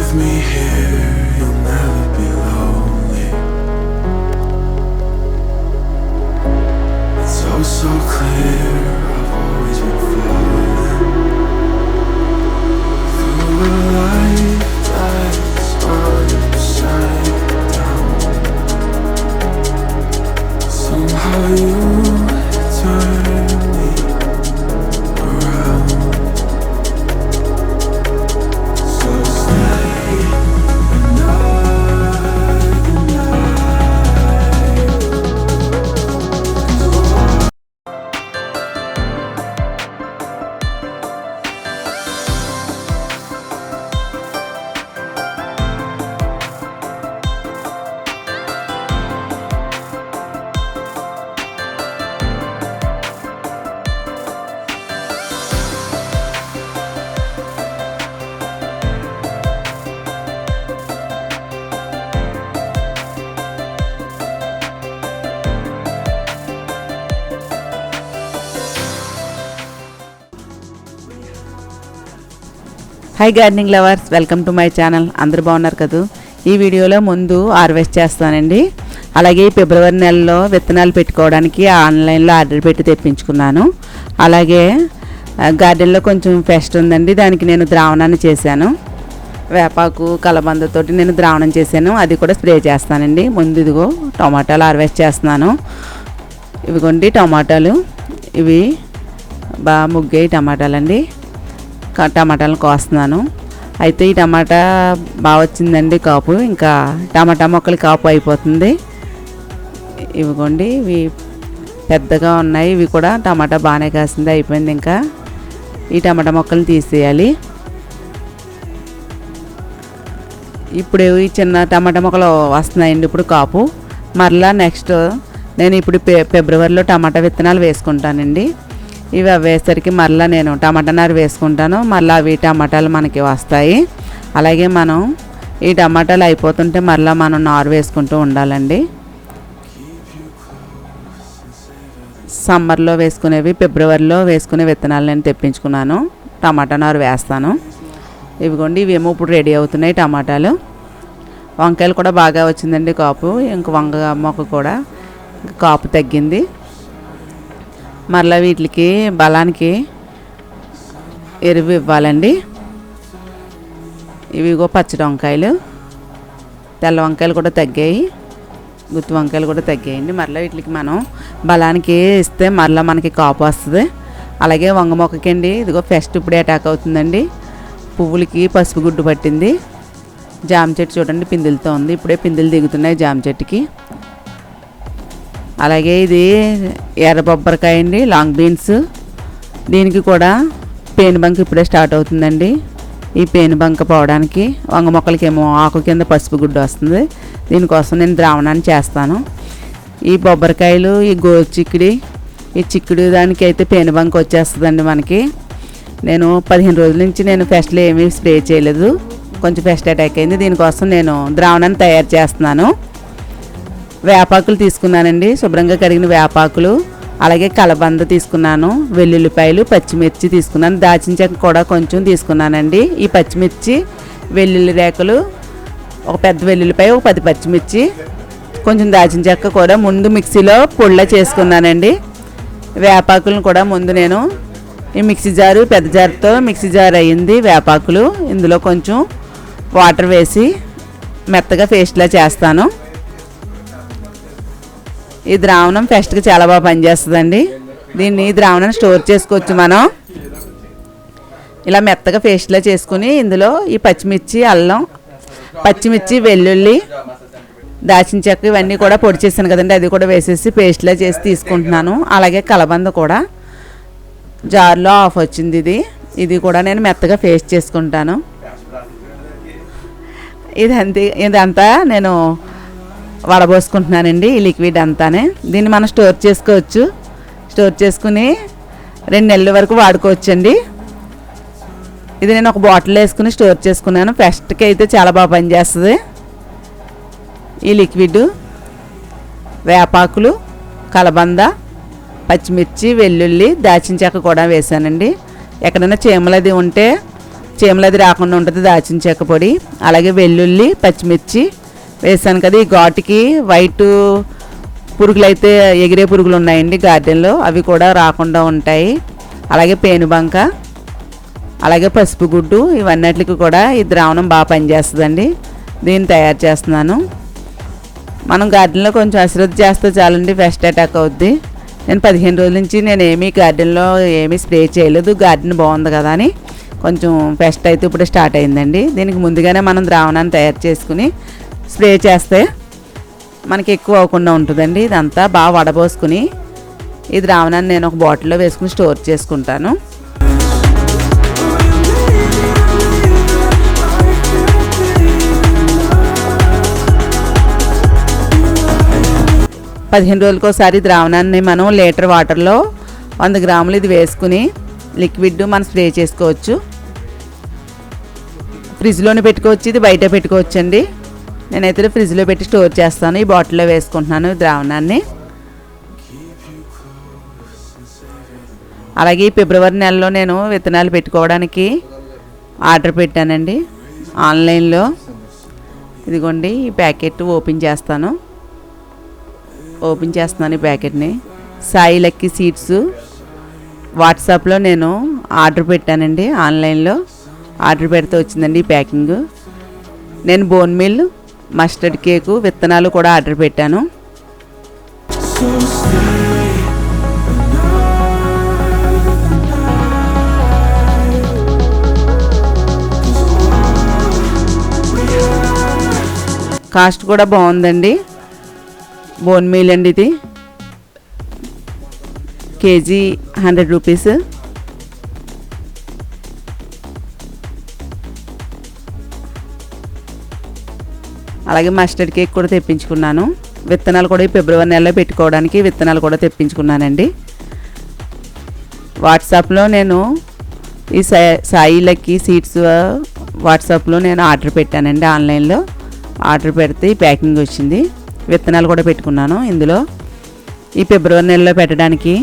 with me here, you'll never be lonely. It's oh so clear, I've always been falling through a life that's upside down. Somehow you turn me around. So stay another night. 'Cause hi gardening lovers, welcome to my channel. అందరూ బాగున్నారు కదా. ఈ వీడియోలో ముందు harvest చేస్తానండి. అలాగే ఫిబ్రవరి నెలలో విత్తనాలు పెట్టుకోవడానికి ఆన్లైన్లో ఆర్డర్ పెట్టి తెప్పించుకున్నాను. అలాగే గార్డెన్లో కొంచెం ఫెస్ట్ ఉందండి, దానికి నేను ద్రావణాన్ని చేశాను. వేపాకు కలబందతోటి నేను ద్రావణం చేశాను, అది కూడా స్ప్రే చేస్తానండి. ముందు ఇదిగో టమాటాలు హార్వెస్ట్ చేస్తున్నాను. ఇవిగోండి టమాటాలు, ఇవి బాగా ముగ్గాయి టమాటాలండి. టమాటాలను కోస్తున్నాను. అయితే ఈ టమాటా బాగా వచ్చిందండి కాపు, ఇంకా టమాటా మొక్కలు కాపు అయిపోతుంది. ఇవిగోండి ఇవి పెద్దగా ఉన్నాయి, ఇవి కూడా టమాటా బాగానే కాసింది, అయిపోయింది. ఇంకా ఈ టమాటా మొక్కలను తీసేయాలి. ఇప్పుడు ఈ చిన్న టమాటా మొక్కలు వస్తున్నాయండి ఇప్పుడు కాపు. మరలా నెక్స్ట్ నేను ఇప్పుడు ఫిబ్రవరిలో టమాటా విత్తనాలు వేసుకుంటానండి. ఇవి వేసరికి మరలా నేను టమాటా నారు వేసుకుంటాను. మరలా అవి టమాటాలు మనకి వస్తాయి. అలాగే మనం ఈ టమాటాలు అయిపోతుంటే మరలా మనం నారు వేసుకుంటూ ఉండాలండి. సమ్మర్లో వేసుకునేవి ఫిబ్రవరిలో వేసుకునే విత్తనాలు నేను తెప్పించుకున్నాను. టమాటా నారు వేస్తాను. ఇవిగోండి ఇవేమో ఇప్పుడు రెడీ అవుతున్నాయి టమాటాలు. వంకాయలు కూడా బాగా వచ్చిందండి కాపు. ఇంక వంగ మొక్క కూడా కాపు తగ్గింది. మరలా వీటికి బలానికి ఎరువు ఇవ్వాలండి. ఇవిగో పచ్చడి వంకాయలు, తెల్ల వంకాయలు కూడా తగ్గాయి, గుత్తి వంకాయలు కూడా తగ్గాయండి. మరలా వీటికి మనం బలానికి ఇస్తే మరలా మనకి కాపు వస్తుంది. అలాగే వంగ మొక్కకండి ఇదిగో ఫెస్ట్ ఇప్పుడే అటాక్ అవుతుందండి. పువ్వులకి పసుపు గుడ్డు పట్టింది. జామ చెట్టు చూడండి పిందులతో ఉంది, ఇప్పుడే పిందులు దిగుతున్నాయి జామ చెట్టుకి. అలాగే ఇది ఎర్ర బొబ్బరికాయ అండి, లాంగ్ బీన్స్. దీనికి కూడా పేనుబంక ఇప్పుడే స్టార్ట్ అవుతుందండి. ఈ పేనుబంక పోవడానికి వంగ మొక్కలకేమో ఆకు కింద పసుపు గుడ్డు వస్తుంది. దీనికోసం నేను ద్రావణాన్ని చేస్తాను. ఈ బొబ్బరికాయలు, ఈ చిక్కుడు, ఈ చిక్కుడు దానికి అయితే పేనుబంక వచ్చేస్తుందండి మనకి. నేను 15 రోజుల నుంచి నేను ఫెస్ట్లో ఏమీ స్ప్రే చేయలేదు, కొంచెం ఫెస్ట్ అటాక్ అయింది. దీనికోసం నేను ద్రావణాన్ని తయారు చేస్తున్నాను. వేపాకులు తీసుకున్నానండి, శుభ్రంగా కడిగిన వేపాకులు. అలాగే కలబంద తీసుకున్నాను, వెల్లుల్లిపాయలు, పచ్చిమిర్చి తీసుకున్నాను, దాచిన చెక్క కూడా కొంచెం తీసుకున్నానండి. ఈ పచ్చిమిర్చి, వెల్లుల్లి రేకలు, ఒక పెద్ద వెల్లుల్లిపాయ, ఒక 10 పచ్చిమిర్చి, కొంచెం దాచిన చెక్క కూడా ముందు మిక్సీలో పొడిలా చేసుకున్నానండి. వేపాకులను కూడా ముందు నేను ఈ మిక్సీ జారు, పెద్ద జారుతో మిక్సీ జారు అయ్యింది వేపాకులు. ఇందులో కొంచెం వాటర్ వేసి మెత్తగా పేస్ట్లా చేస్తాను. ఈ ద్రావణం ఫెస్ట్కి చాలా బాగా పనిచేస్తుందండి. దీన్ని ద్రావణాన్ని స్టోర్ చేసుకోవచ్చు మనం. ఇలా మెత్తగా పేస్ట్లా చేసుకుని ఇందులో ఈ పచ్చిమిర్చి, అల్లం, పచ్చిమిర్చి, వెల్లుల్లి, దాచిన చెక్క ఇవన్నీ కూడా పొడి చేశాను కదండి, అది కూడా వేసేసి పేస్ట్లా చేసి తీసుకుంటున్నాను. అలాగే కలబంద కూడా జార్లో ఆఫ్ వచ్చింది, ఇది కూడా నేను మెత్తగా పేస్ట్ చేసుకుంటాను. ఇదంతా నేను వడబోసుకుంటున్నానండి, ఈ లిక్విడ్ అంతానే. దీన్ని మనం స్టోర్ చేసుకోవచ్చు. స్టోర్ చేసుకుని 2 నెలల వరకు వాడుకోవచ్చండి. ఇది నేను ఒక బాటిల్ వేసుకుని స్టోర్ చేసుకున్నాను. ఫెస్ట్కి అయితే చాలా బాగా పనిచేస్తుంది. ఈ లిక్విడ్ వేపాకులు, కలబంద, పచ్చిమిర్చి, వెల్లుల్లి, దాచిన చెక్క కూడా వేసానండి. ఎక్కడైనా చీమలది ఉంటే చీమలది రాకుండా ఉంటుంది దాచిన చెక్క పొడి, అలాగే వెల్లుల్లి, పచ్చిమిర్చి వేసాను కదా. ఈ ఘాటుకి వైట్ పురుగులు అయితే ఎగిరే పురుగులు ఉన్నాయండి గార్డెన్లో, అవి కూడా రాకుండా ఉంటాయి. అలాగే పేనుబంక, అలాగే పసుపు గుడ్డు, ఇవన్నిటికి కూడా ఈ ద్రావణం బాగా పనిచేస్తుందండి. దీన్ని తయారు చేస్తున్నాను. మనం గార్డెన్లో కొంచెం అశ్రద్ధ చేస్తే చాలండి, పెస్ట్ అటాక్ అవుద్ది. నేను 15 రోజుల నుంచి నేను ఏమీ గార్డెన్లో ఏమీ స్ప్రే చేయలేదు, గార్డెన్ బాగుంది కదా అని. కొంచెం పెస్ట్ అయితే ఇప్పుడు స్టార్ట్ అయిందండి. దీనికి ముందుగానే మనం ద్రావణాన్ని తయారు చేసుకుని స్ప్రే చేస్తే మనకి ఎక్కువ అవ్వకుండా ఉంటుందండి. ఇదంతా బాగా వడబోసుకుని ఈ ద్రావణాన్ని నేను ఒక బాటిల్లో వేసుకుని స్టోర్ చేసుకుంటాను. పదిహేను రోజులకోసారి ద్రావణాన్ని మనం లీటర్ వాటర్లో 100 గ్రాములు ఇది వేసుకుని లిక్విడ్ మనం స్ప్రే చేసుకోవచ్చు. ఫ్రిడ్జ్లోనే పెట్టుకోవచ్చు, ఇది బయట పెట్టుకోవచ్చు అండి. నేనైతే ఫ్రిడ్జ్లో పెట్టి స్టోర్ చేస్తాను. ఈ బాటిల్లో వేసుకుంటున్నాను ద్రావణాన్ని. అలాగే ఈ ఫిబ్రవరి నెలలో నేను విత్తనాలు పెట్టుకోవడానికి ఆర్డర్ పెట్టానండి ఆన్లైన్లో. ఇదిగోండి ఈ ప్యాకెట్ ఓపెన్ చేస్తున్నాను ఈ ప్యాకెట్ని. సాయి లక్కీ సీడ్స్ వాట్సాప్లో నేను ఆర్డర్ పెట్టానండి, ఆన్లైన్లో ఆర్డర్ పెడితే వచ్చిందండి ఈ ప్యాకింగ్. నేను బోన్ మిల్, మస్టర్డ్ కేకు, విత్తనాలు కూడా ఆర్డర్ పెట్టాను. కాస్ట్ కూడా బాగుందండి. బోన్ మీల్ అండి, ఇది కేజీ 100 రూపీస్. అలాగే మస్టర్డ్ కేక్ కూడా తెప్పించుకున్నాను. విత్తనాలు కూడా ఈ ఫిబ్రవరి నెలలో పెట్టుకోవడానికి విత్తనాలు కూడా తెప్పించుకున్నానండి. వాట్సాప్లో నేను ఈ సాయి లక్కీ సీడ్స్ వాట్సాప్లో నేను ఆర్డర్ పెట్టానండి, ఆన్లైన్లో ఆర్డర్ పెడితే ఈ ప్యాకింగ్ వచ్చింది. విత్తనాలు కూడా పెట్టుకున్నాను ఇందులో. ఈ ఫిబ్రవరి నెలలో పెట్టడానికి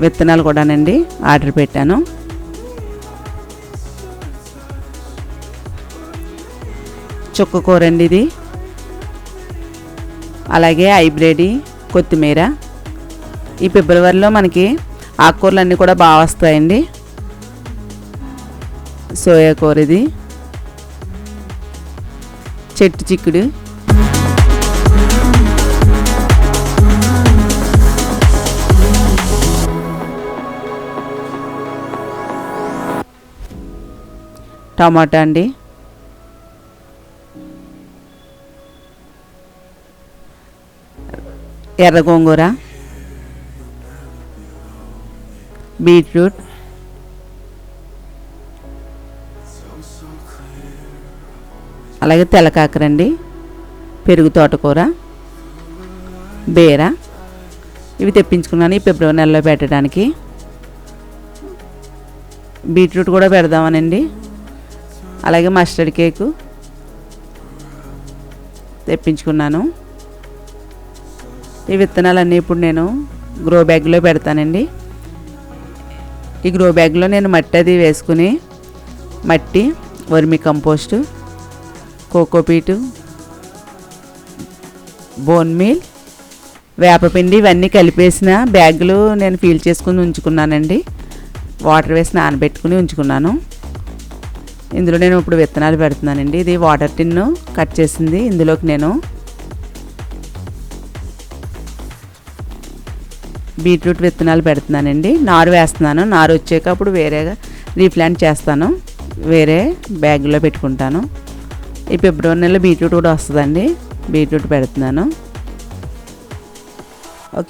విత్తనాలు కూడానండి ఆర్డర్ పెట్టాను. చుక్కకూర అండి ఇది, అలాగే హైబ్రిడ్ కొత్తిమీర. ఈ ఫిబ్రవరిలో మనకి ఆకుకూరలు అన్నీ కూడా బాగా వస్తాయండి. సోయా కూర, ఇది చెట్టు చిక్కుడు, టమాటా అండి, ఎర్ర గోంగూర, బీట్రూట్, అలాగే తెల్లకాకరండి, పెరుగు తోటకూర, బీర, ఇవి తెప్పించుకున్నాను ఈ ఫిబ్రవరి నెలలో పెట్టడానికి. బీట్రూట్ కూడా పెడదామనండి. అలాగే మస్టర్డ్ కేకు తెప్పించుకున్నాను. ఈ విత్తనాలన్నీ ఇప్పుడు నేను గ్రో బ్యాగ్లో పెడతానండి. ఈ గ్రో బ్యాగ్లో నేను మట్టి అది వేసుకుని, మట్టి, వర్మి కంపోస్టు, కోకోపీటు, బోన్ మీల్, వేపపిండి ఇవన్నీ కలిపేసిన బ్యాగులు నేను ఫీల్ చేసుకుని ఉంచుకున్నానండి. వాటర్ వేసి నానబెట్టుకుని ఉంచుకున్నాను. ఇందులో నేను ఇప్పుడు విత్తనాలు పెడుతున్నానండి. ఇది వాటర్ టిన్ను కట్ చేసింది, ఇందులోకి నేను బీట్రూట్ విత్తనాలు పెడుతున్నానండి. నారు వేస్తున్నాను. నారు వచ్చాక అప్పుడు వేరేగా రీప్లాంట్ చేస్తాను, వేరే బ్యాగ్లో పెట్టుకుంటాను. ఈ ఫిబ్రవరి నెలలో బీట్రూట్ కూడా వస్తుందండి. బీట్రూట్ పెడుతున్నాను. ఒక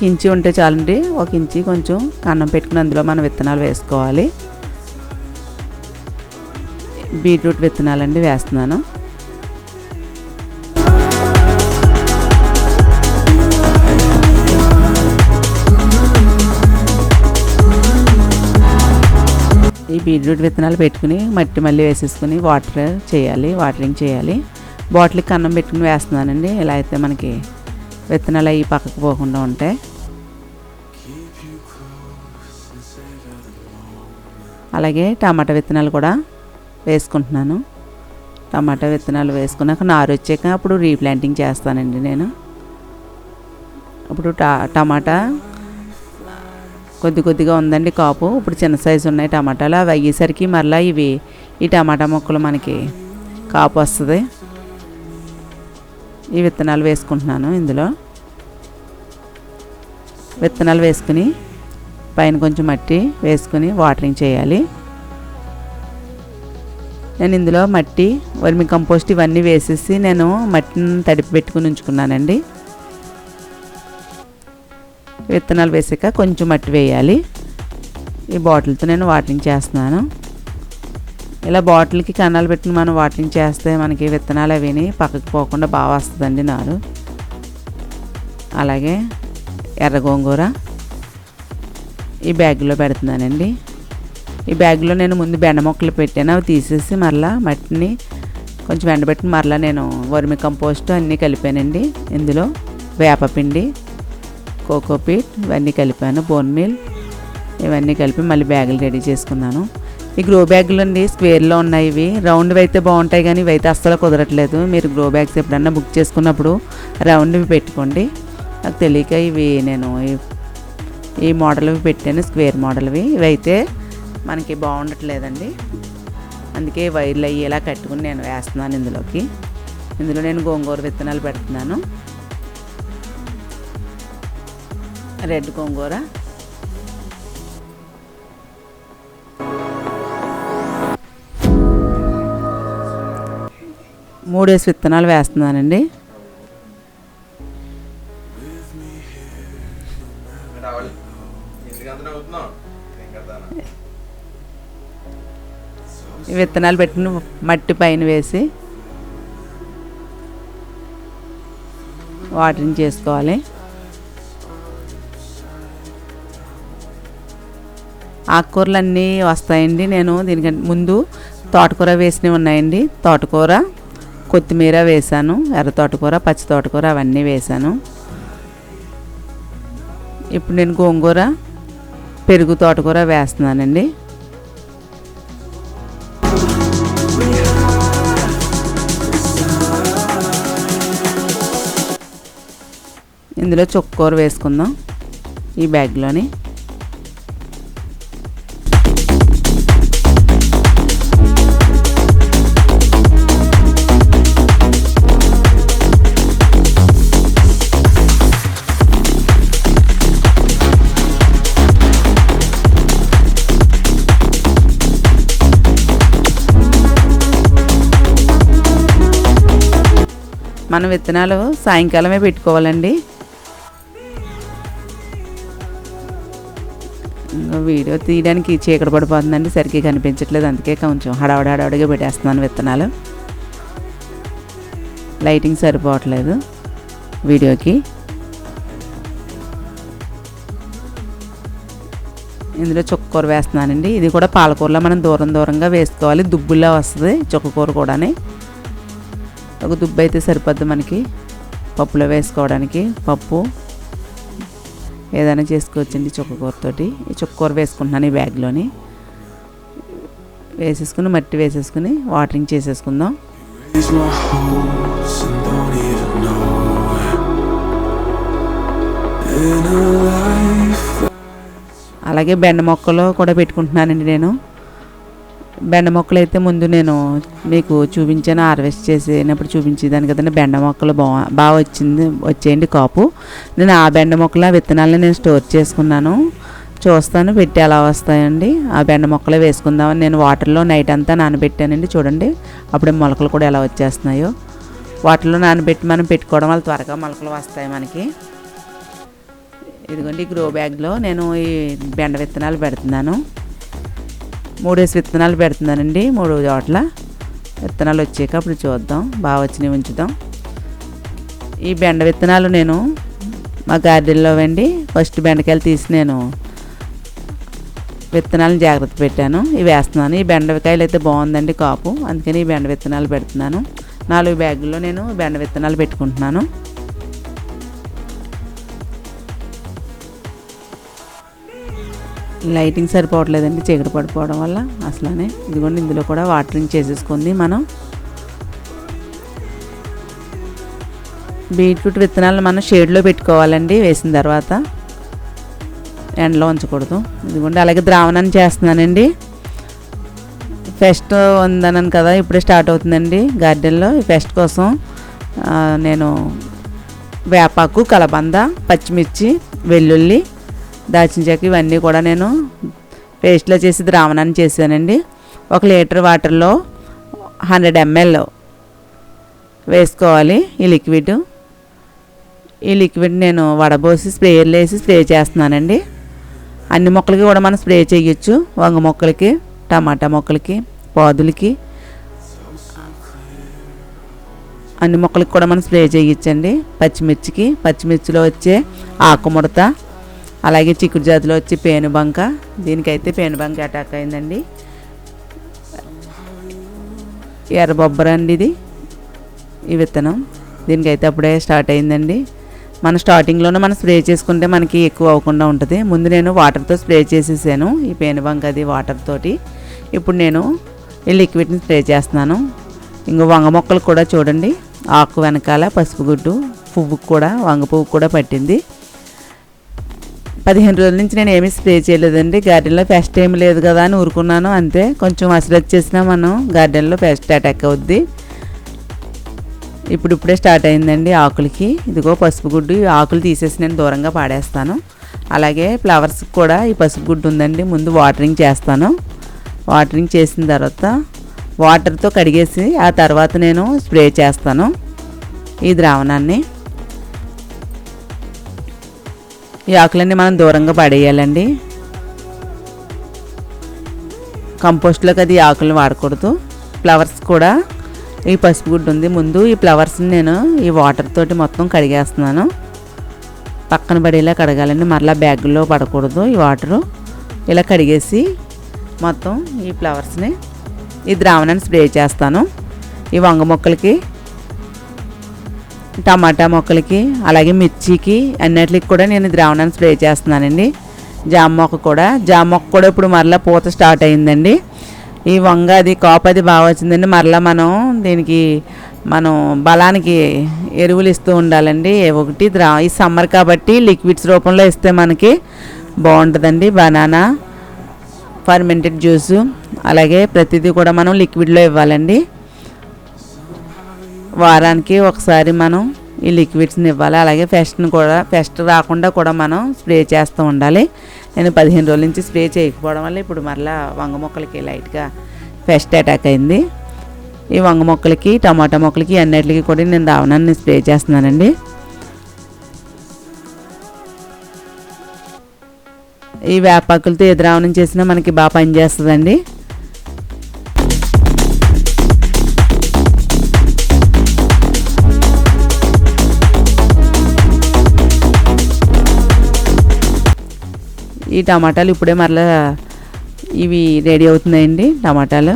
ఇంచి ఉంటే చాలండి. 1 ఇంచి కొంచెం కన్నం పెట్టుకుని అందులో మనం విత్తనాలు వేసుకోవాలి. బీట్రూట్ విత్తనాలండి వేస్తున్నాను. ఈ బీట్రూట్ విత్తనాలు పెట్టుకుని మట్టి మళ్ళీ వేసేసుకుని వాటరింగ్ చేయాలి. బాటిల్కి కన్నం పెట్టుకుని వేస్తున్నానండి. ఇలా అయితే మనకి విత్తనాలు అవి పక్కకు పోకుండా ఉంటాయి. అలాగే టమాటా విత్తనాలు కూడా వేసుకుంటున్నాను. టమాటా విత్తనాలు వేసుకున్నాక నారు వచ్చాక అప్పుడు రీప్లాంటింగ్ చేస్తానండి నేను. ఇప్పుడు టమాటా కొద్దిగా ఉందండి కాపు. ఇప్పుడు చిన్న సైజు ఉన్నాయి టమాటాలు. అవి అయ్యేసరికి మరలా ఈ టమాటా మొక్కలు మనకి కాపు వస్తుంది. ఈ విత్తనాలు వేసుకుంటున్నాను. ఇందులో విత్తనాలు వేసుకుని పైన కొంచెం మట్టి వేసుకుని వాటరింగ్ చేయాలి. నేను ఇందులో మట్టి, వర్మి కంపోస్ట్ ఇవన్నీ వేసేసి నేను మట్టిని తడిపి పెట్టుకుని ఉంచుకున్నానండి. విత్తనాలు వేసాక కొంచెం మట్టి వేయాలి. ఈ బాటిల్తో నేను వాటరింగ్ చేస్తున్నాను. ఇలా బాటిల్కి కన్నాలు పెట్టుకుని మనం వాటరింగ్ చేస్తే మనకి విత్తనాలు అవిని పక్కకి పోకుండా బాగా వస్తుందండి నారు. అలాగే ఎర్ర గోంగూర ఈ బ్యాగ్లో పెడుతున్నానండి. ఈ బ్యాగ్లో నేను ముందు బెండ మొక్కలు పెట్టాను. అవి తీసేసి మరలా మట్టిని కొంచెం ఎండబెట్టి మరలా నేను వర్మి కంపోస్ట్ అన్నీ కలిపానండి. ఇందులో వేపపిండి, కోకోపీట్ ఇవన్నీ కలిపాను, బోన్ మీల్ ఇవన్నీ కలిపి మళ్ళీ బ్యాగులు రెడీ చేసుకున్నాను. ఈ గ్రో బ్యాగులు అండి స్క్వేర్లో ఉన్నాయి. ఇవి రౌండ్వి అయితే బాగుంటాయి కానీ ఇవి అయితే అస్సలు కుదరట్లేదు. మీరు గ్రో బ్యాగ్స్ ఎప్పుడన్నా బుక్ చేసుకున్నప్పుడు రౌండ్వి పెట్టుకోండి. నాకు తెలియక నేను ఈ మోడల్వి పెట్టాను, స్క్వేర్ మోడల్వి. ఇవైతే మనకి బాగుండట్లేదండి. అందుకే వైర్లు అయ్యేలా కట్టుకుని నేను వేస్తున్నాను ఇందులోకి. ఇందులో నేను గోంగూర విత్తనాలు పెడుతున్నాను. రెడ్ గోంగూర, మూడేసి విత్తనాలు వేస్తున్నానండి. ఈ విత్తనాలు పెట్టిన మట్టి పైన వేసి వాటరింగ్ చేసుకోవాలి. ఆకుకూరలు అన్నీ వస్తాయండి. నేను దీనికంటే ముందు తోటకూర వేసినవి ఉన్నాయండి. తోటకూర, కొత్తిమీర వేసాను, ఎర్ర తోటకూర, పచ్చి తోటకూర అవన్నీ వేసాను. ఇప్పుడు నేను గోంగూర, పెరుగు తోటకూర వేస్తున్నానండి. ఇందులో చుక్కకూర వేసుకుందాం ఈ బ్యాగ్లోని. మనం విత్తనాలు సాయంకాలమే పెట్టుకోవాలండి. వీడియో తీయడానికి చీకటి పడిపోతుందండి, సరిగ్గా కనిపించట్లేదు. అందుకే కొంచెం హడావుడిగా పెట్టేస్తున్నాను విత్తనాలు. లైటింగ్ సరిపోవట్లేదు వీడియోకి. ఇందులో చుక్కకూర వేస్తున్నానండి. ఇది కూడా పాలకూరలో మనం దూరంగా వేసుకోవాలి. దుబ్బుల్లో వస్తుంది చుక్కకూర కూడా. ఒక దుబ్బు అయితే సరిపోద్ది మనకి పప్పులో వేసుకోవడానికి. పప్పు ఏదైనా చేసుకోవచ్చండి చుక్కకూరతోటి. ఈ చుక్కకూర వేసుకుంటున్నాను ఈ బ్యాగ్లోని. వేసేసుకుని మట్టి వేసేసుకుని వాటరింగ్ చేసేసుకుందాం. అలాగే బెండ మొక్కలు కూడా పెట్టుకుంటున్నానండి నేను. బెండ మొక్కలు అయితే ముందు నేను మీకు చూపించాను, హార్వెస్ట్ చేసినప్పుడు చూపించేదాన్ని కదండి. బెండ మొక్కలు బాగా వచ్చేయండి కాపు. నేను ఆ బెండ మొక్కల విత్తనాలను నేను స్టోర్ చేసుకున్నాను. చూస్తాను పెట్టి ఎలా వస్తాయండి. ఆ బెండ మొక్కలు వేసుకుందామని నేను వాటర్లో నైట్ అంతా నానబెట్టానండి. చూడండి అప్పుడే మొలకలు కూడా ఎలా వచ్చేస్తున్నాయో. వాటర్లో నానబెట్టి మనం పెట్టుకోవడం వల్ల త్వరగా మొలకలు వస్తాయి మనకి. ఇదిగోండి గ్రో బ్యాగ్లో నేను ఈ బెండ విత్తనాలు పెడుతున్నాను. 3 విత్తనాలు పెడుతున్నానండి. 3 చోట్ల విత్తనాలు వచ్చాక అప్పుడు చూద్దాం. బాగా వచ్చినవి ఉంచుదాం. ఈ బెండ విత్తనాలు నేను మా గార్డెన్లో అండి ఫస్ట్ బెండకాయలు తీసి నేను విత్తనాలను జాగ్రత్త పెట్టాను. ఇవి వేస్తున్నాను. ఈ బెండకాయలు అయితే బాగుందండి కాపు, అందుకని ఈ బెండ విత్తనాలు పెడుతున్నాను. 4 బ్యాగుల్లో నేను బెండ విత్తనాలు పెట్టుకుంటున్నాను. లైటింగ్ సరిపోవట్లేదండి చీకటి పడిపోవడం వల్ల అసలనే. ఇదిగోండి ఇందులో కూడా వాటరింగ్ చేసేసుకుంది. మనం బీట్రూట్ విత్తనాలు మనం షేడ్లో పెట్టుకోవాలండి, వేసిన తర్వాత ఎండలో ఉంచకూడదు. ఇదిగోండి అలాగే ద్రావణాన్ని చేస్తున్నానండి. ఫెస్ట్ ఉందన్నాను కదా, ఇప్పుడే స్టార్ట్ అవుతుందండి గార్డెన్లో. ఈ ఫెస్ట్ కోసం నేను వేపాకు, కలబంద, పచ్చిమిర్చి, వెల్లుల్లి, దాల్చిన చెక్క ఇవన్నీ కూడా నేను పేస్ట్లో చేసి ద్రావణాన్ని చేశానండి. 1 లీటర్ వాటర్లో 100 ml వేసుకోవాలి ఈ లిక్విడ్. ఈ లిక్విడ్ నేను వడబోసి స్ప్రేయర్లో వేసి స్ప్రే చేస్తున్నానండి. అన్ని మొక్కలకి కూడా మనం స్ప్రే చేయొచ్చు. వంగ మొక్కలకి, టమాటా మొక్కలకి, పాదులకి, అన్ని మొక్కలకి కూడా మనం స్ప్రే చేయొచ్చండి. పచ్చిమిర్చిలో వచ్చే ఆకుముడత, అలాగే చిక్కుడు జాతిలో వచ్చే పేనుబంక. దీనికైతే పేనుబంక అటాక్ అయిందండి. ఎర్రబొబ్బర అండి ఇది, ఈ విత్తనం. దీనికైతే అప్పుడే స్టార్ట్ అయిందండి. మన స్టార్టింగ్లోనే మనం స్ప్రే చేసుకుంటే మనకి ఎక్కువ అవ్వకుండా ఉంటుంది. ముందు నేను వాటర్తో స్ప్రే చేసేసాను ఈ పేనుబంక అది వాటర్ తోటి. ఇప్పుడు నేను ఈ లిక్విడ్ని స్ప్రే చేస్తున్నాను. ఇంకో వంగ మొక్కలు కూడా చూడండి, ఆకు వెనకాల పసుపు గుడ్డు, పువ్వుకు కూడా, వంగ పువ్వు కూడా పట్టింది. 15 రోజుల నుంచి నేను ఏమీ స్ప్రే చేయలేదండి. గార్డెన్లో పెస్ట్ ఏమి లేదు కదా అని ఊరుకున్నాను అంతే. కొంచెం అసలు వచ్చేసినా మనం గార్డెన్లో పెస్ట్ అటాక్ అవుద్ది. ఇప్పుడిప్పుడే స్టార్ట్ అయిందండి ఆకులకి. ఇదిగో పసుపు గుడ్డు, ఆకులు తీసేసి నేను దూరంగా పాడేస్తాను. అలాగే ఫ్లవర్స్కి కూడా ఈ పసుపు గుడ్డు ఉందండి. ముందు వాటరింగ్ చేస్తాను. వాటరింగ్ చేసిన తర్వాత వాటర్తో కడిగేసి ఆ తర్వాత నేను స్ప్రే చేస్తాను ఈ ద్రావణాన్ని. ఈ ఆకులన్నీ మనం దూరంగా పడేయాలండి. కంపోస్ట్లోకి అది ఆకులను వాడకూడదు. ఫ్లవర్స్ కూడా ఈ పసుపు గుడ్డు ఉంది. ముందు ఈ ఫ్లవర్స్ని నేను ఈ వాటర్ తోటి మొత్తం కడిగేస్తున్నాను. పక్కన పడేలా కడగాలండి, మరలా బ్యాగుల్లో పడకూడదు. ఈ వాటరు ఇలా కడిగేసి మొత్తం ఈ ఫ్లవర్స్ని ఈ ద్రావణాన్ని స్ప్రే చేస్తాను. ఈ వంగ మొక్కలకి, టమాటా మొక్కలకి, అలాగే మిర్చికి అన్నిటికి కూడా నేను ద్రావణాన్ని స్ప్రే చేస్తున్నానండి. జామ మొక్క కూడా ఇప్పుడు మరలా పూత స్టార్ట్ అయిందండి. ఈ వంగ అది కాపు అది బాగా వచ్చిందండి. మరలా దీనికి మనం బలానికి ఎరువులు ఇస్తూ ఉండాలండి. ఒకటి ఈ సమ్మర్ కాబట్టి లిక్విడ్స్ రూపంలో ఇస్తే మనకి బాగుంటుందండి. బనానా, ఫర్మెంటెడ్ జ్యూసు, అలాగే ప్రతిదీ కూడా మనం లిక్విడ్లో ఇవ్వాలండి. వారానికి ఒకసారి మనం ఈ లిక్విడ్స్ని ఇవ్వాలి. అలాగే పెస్ట్ రాకుండా కూడా మనం స్ప్రే చేస్తూ ఉండాలి. నేను 15 రోజుల నుంచి స్ప్రే చేయకపోవడం వల్ల ఇప్పుడు మరలా వంగ మొక్కలకి లైట్గా పెస్ట్ అటాక్ అయింది. ఈ వంగ మొక్కలకి, టమాటా మొక్కలకి అన్నిటికి కూడా నేను ద్రావణాన్ని స్ప్రే చేస్తున్నానండి. ఈ వేపాకులతో ఏ ద్రావణం చేసినా మనకి బాగా పనిచేస్తుందండి. ఈ టమాటాలు ఇప్పుడే మరలా ఇవి రెడీ అవుతున్నాయండి. టమాటాలు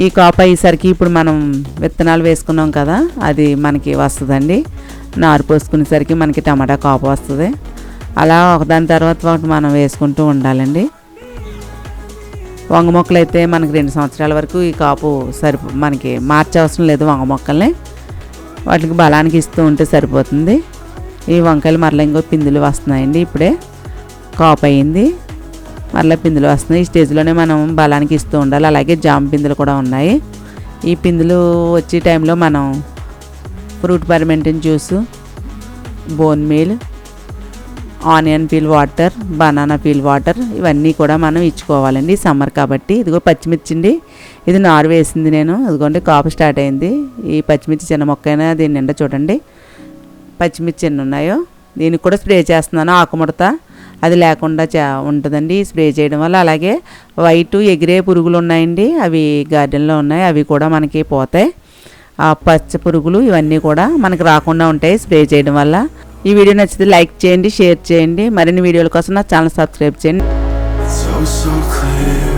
ఈ కాపు అయ్యేసరికి ఇప్పుడు మనం విత్తనాలు వేసుకున్నాం కదా, అది మనకి వస్తుందండి. నారు పోసుకునేసరికి మనకి టమాటా కాపు వస్తుంది. అలా ఒకదాని తర్వాత ఒకటి మనం వేసుకుంటూ ఉండాలండి. వంగ మొక్కలు అయితే మనకి 2 సంవత్సరాల వరకు ఈ కాపు మనకి మార్చవసరం లేదు. వంగ మొక్కల్ని వాటికి బలానికి ఇస్తూ ఉంటే సరిపోతుంది. ఈ వంకాయలు మరలా ఇంకో పిందులు వస్తున్నాయండి. ఇప్పుడే కాపు అయింది, మరలా పిందులు వస్తున్నాయి. ఈ స్టేజ్లోనే మనం బలానికి ఇస్తూ ఉండాలి. అలాగే జామ పిందులు కూడా ఉన్నాయి. ఈ పిందులు వచ్చే టైంలో మనం fruit fermented juice, bone meal, onion peel water, banana peel water ఇవన్నీ కూడా మనం ఇచ్చుకోవాలండి. సమ్మర్ కాబట్టి. ఇదిగో పచ్చిమిర్చి అండి, ఇది నారు వేసింది నేను. ఇదిగోండి కాపు స్టార్ట్ అయింది. ఈ పచ్చిమిర్చి చిన్న మొక్క అయినా దీని నిండా చూడండి పచ్చిమిర్చి ఎన్ని ఉన్నాయో. దీనికి కూడా స్ప్రే చేస్తున్నాను. ఆకుముడత అది లేకుండా ఉంటుందండి స్ప్రే చేయడం వల్ల. అలాగే వైట్ ఎగిరే పురుగులు ఉన్నాయండి, అవి గార్డెన్లో ఉన్నాయి, అవి కూడా మనకి పోతాయి. ఆ పచ్చ పురుగులు ఇవన్నీ కూడా మనకి రాకుండా ఉంటాయి స్ప్రే చేయడం వల్ల. ఈ వీడియో నచ్చితే లైక్ చేయండి, షేర్ చేయండి. మరిన్ని వీడియోల కోసం నా ఛానల్ సబ్స్క్రైబ్ చేయండి. So clear.